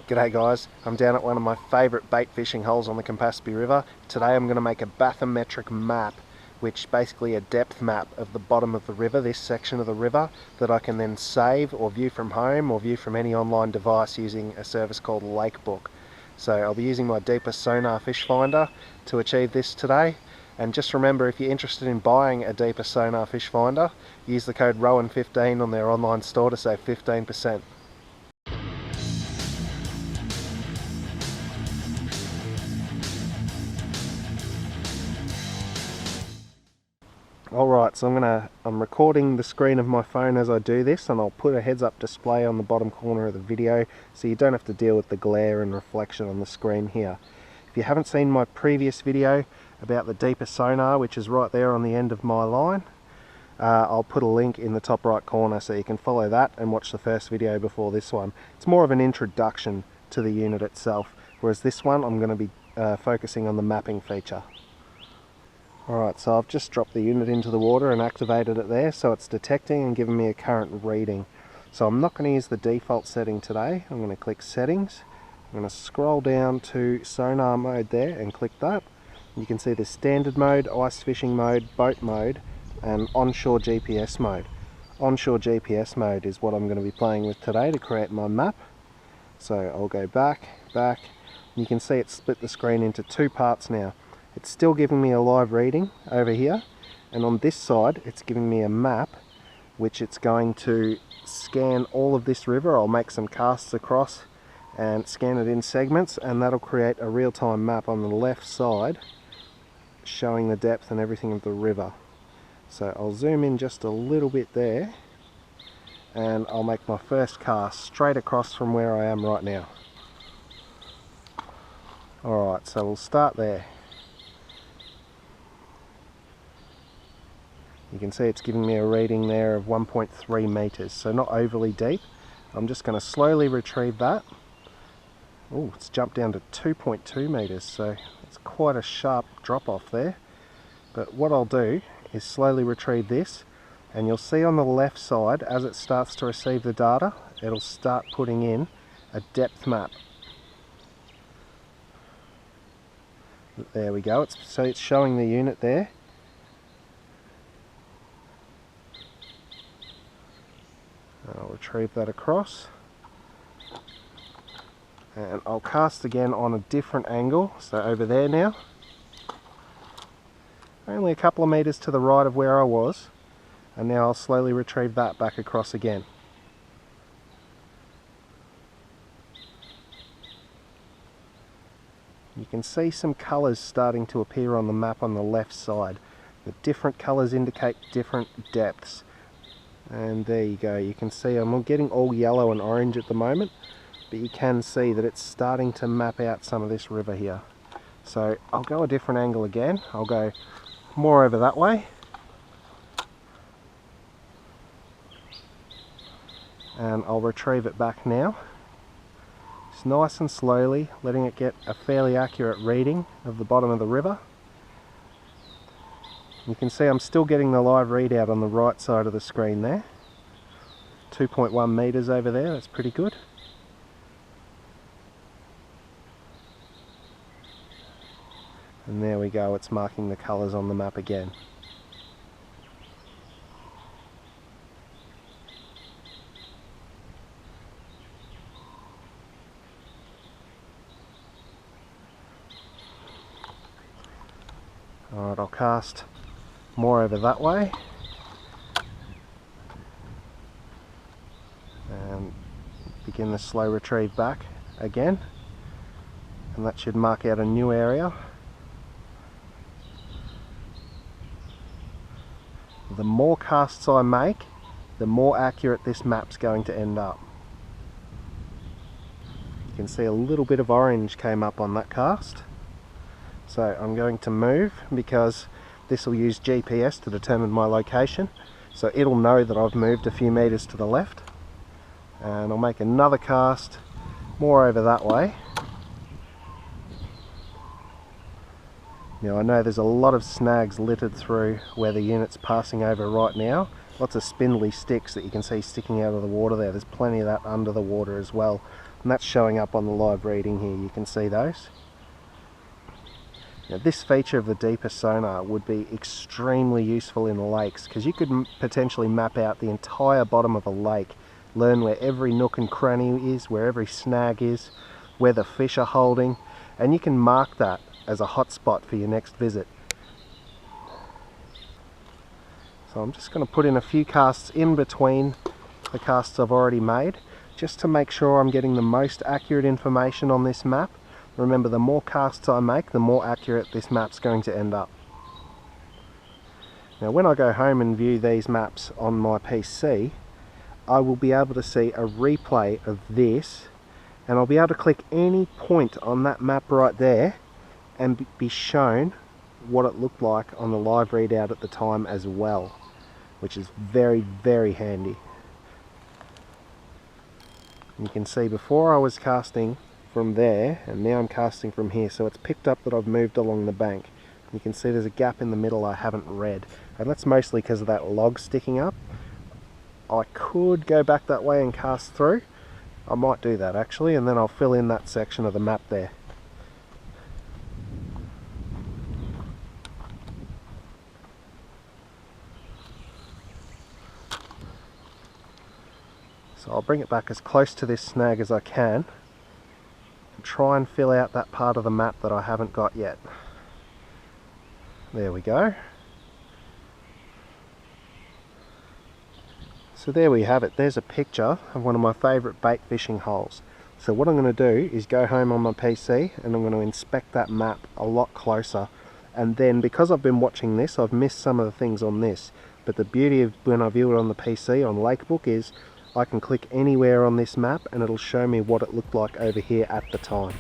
G'day guys, I'm down at one of my favourite bait fishing holes on the Campaspe River. Today I'm going to make a bathymetric map, which basically a depth map of the bottom of the river, this section of the river, that I can then save or view from home or view from any online device using a service called Lakebook. So I'll be using my Deeper sonar Fishfinder to achieve this today. And just remember, if you're interested in buying a Deeper sonar Fishfinder, use the code ROWAN15 on their online store to save 15%. Alright, so I'm recording the screen of my phone as I do this, and I'll put a heads up display on the bottom corner of the video so you don't have to deal with the glare and reflection on the screen here. If you haven't seen my previous video about the Deeper sonar, which is right there on the end of my line, I'll put a link in the top right corner so you can follow that and watch the first video before this one. It's more of an introduction to the unit itself, whereas this one I'm going to be focusing on the mapping feature. Alright, so I've just dropped the unit into the water and activated it there, so it's detecting and giving me a current reading. So I'm not going to use the default setting today. I'm going to click settings. I'm going to scroll down to sonar mode there and click that. You can see the standard mode, ice fishing mode, boat mode, and onshore GPS mode. Onshore GPS mode is what I'm going to be playing with today to create my map. So I'll go back. You can see it's split the screen into two parts now. It's still giving me a live reading over here, and on this side it's giving me a map which it's going to scan all of this river. I'll make some casts across and scan it in segments, and that'll create a real-time map on the left side showing the depth and everything of the river. So I'll zoom in just a little bit there, and I'll make my first cast straight across from where I am right now. Alright, so we'll start there. You can see it's giving me a reading there of 1.3 meters, so not overly deep. I'm just going to slowly retrieve that. Oh, it's jumped down to 2.2 meters, so it's quite a sharp drop off there. But what I'll do is slowly retrieve this, and you'll see on the left side, as it starts to receive the data, it'll start putting in a depth map. There we go, so it's showing the unit there. I'll retrieve that across, and I'll cast again on a different angle, so over there now, only a couple of meters to the right of where I was, and now I'll slowly retrieve that back across again. You can see some colours starting to appear on the map on the left side. The different colours indicate different depths. And there you go, you can see I'm getting all yellow and orange at the moment, but you can see that it's starting to map out some of this river here. So I'll go a different angle again. I'll go more over that way, and I'll retrieve it back now. Just nice and slowly, letting it get a fairly accurate reading of the bottom of the river. You can see I'm still getting the live readout on the right side of the screen there. 2.1 meters over there, that's pretty good. And there we go, it's marking the colours on the map again. Alright, I'll cast more over that way, and begin the slow retrieve back again, and that should mark out a new area. The more casts I make, the more accurate this map's going to end up. You can see a little bit of orange came up on that cast, so I'm going to move because this will use GPS to determine my location, so it'll know that I've moved a few meters to the left. And I'll make another cast more over that way. Now I know there's a lot of snags littered through where the unit's passing over right now. Lots of spindly sticks that you can see sticking out of the water there. There's plenty of that under the water as well. and that's showing up on the live reading here. You can see those. Now, this feature of the Deeper sonar would be extremely useful in the lakes, because you could potentially map out the entire bottom of a lake, learn where every nook and cranny is, where every snag is, where the fish are holding, and you can mark that as a hotspot for your next visit. So I'm just going to put in a few casts in between the casts I've already made, just to make sure I'm getting the most accurate information on this map. Remember, the more casts I make, the more accurate this map's going to end up. Now when I go home and view these maps on my PC, I will be able to see a replay of this, and I'll be able to click any point on that map right there and be shown what it looked like on the live readout at the time as well, which is very, very handy. You can see before I was casting from there, and now I'm casting from here, so it's picked up that I've moved along the bank. You can see there's a gap in the middle I haven't read, and that's mostly because of that log sticking up. I could go back that way and cast through. I might do that actually, and then I'll fill in that section of the map there. So I'll bring it back as close to this snag as I can and try and fill out that part of the map that I haven't got yet. There we go. So there we have it. There's a picture of one of my favourite bait fishing holes. So what I'm going to do is go home on my PC and I'm going to inspect that map a lot closer, and then because I've been watching this, I've missed some of the things on this, but the beauty of when I view it on the PC on Lakebook is I can click anywhere on this map and it'll show me what it looked like over here at the time.